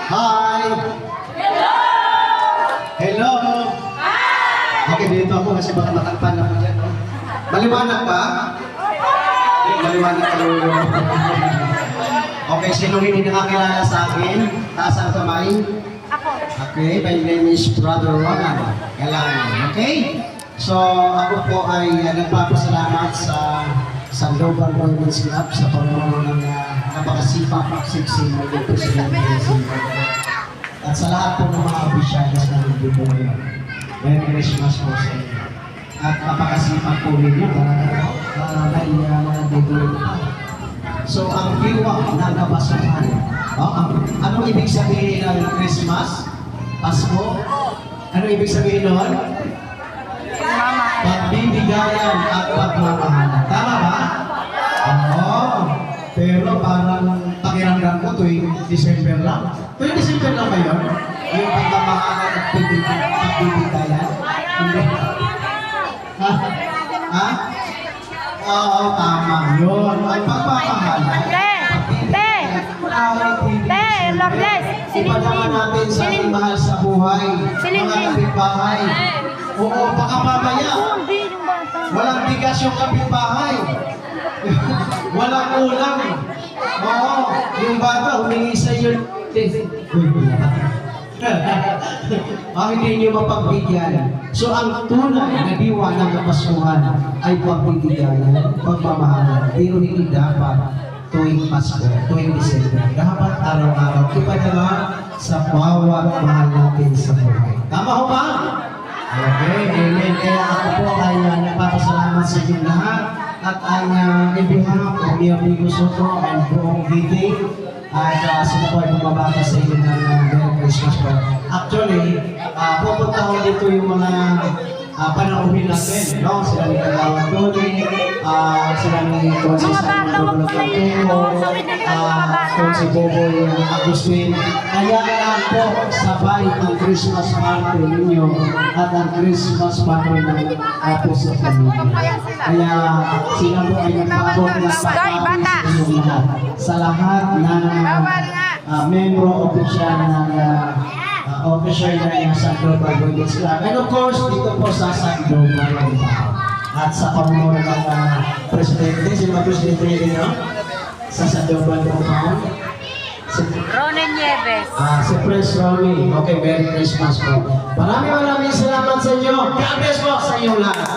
Hi! Hello! Hello! Hi! Okay, dito ako kasi baka matakpan ako dyan. No? Maliwanag ba? Maliwanag ka Okay, sino hindi nakakilala sa akin? Taas ang kamay. Ako. Okay, my name is Brother Ronan Galan. Okay? So, ako po ay nagpapasalamat sa Sandoval Women's Club sa pamumuno ng napakasipag pagsiksi ng Presidente ng Zimbabwe. At sa lahat po ng mga opisyalis na nandito ngayon. Merry Christmas po sa inyo. At napakasipag po ninyo may nandito. So, ang diwa ng kabasuhan. Anong ibig sabihin ng Christmas? Pasko? Anong ibig sabihin nun? Pagbibigayan at pagmamahalan. Tama ba? Oo. Pero parang pakiramdam ko tuwing December lang. Tuwing December lang ba yun? Yung pagmamahalan at pagbibigayan? Hindi. Ha? Ha? Oo, tama yun. Ang pagmamahalan. Lourdes! Ipadama natin sa ating mahal sa buhay. Mga kapitbahay. Oo, baka mamaya. Walang bigas yung kapitbahay. Walang ulam. Oo, yung bata humingi sa iyo. Hindi niyo mapagbigyan. So ang tunay na diwa ng kapasuhan ay pagbibigayan, pagmamahalan. Pero hindi dapat tuwing Pasko, tuwing December. Dapat araw-araw. Iba naman sa bawat mahal natin sa buhay. Tama ho ba? Okay, amen. Kaya ako po ay nagpapasalamat sa inyo lahat at ang ibihan ko, mi amigo Soto and buong VD at sila po ay bumabata sa inyo ng Merry Christmas po. Actually, pupunta ko dito yung mga panauhin natin, no? Sila ni Kagawad Doni, sila ni Konsi Simon Lugatuko, Konsi Boboy Agustin. Kaya lang po, sabay ang Christmas party ninyo at ang Christmas party ng Apo sa Pamilya. Kaya sila po ay nagpapot na sa inyong lahat. Sa lahat ng membro opisyal ng official na yung Sandoval Women's Club. And of course, dito po sa Sandoval at sa pamumuno ng Presidente, sino ang Presidente nyo? Sa Sandoval Compound? Ronen Nieves. Si Pres Ronnie. Okay, Merry Christmas po. Maraming salamat sa inyo. God bless po sa inyo lahat.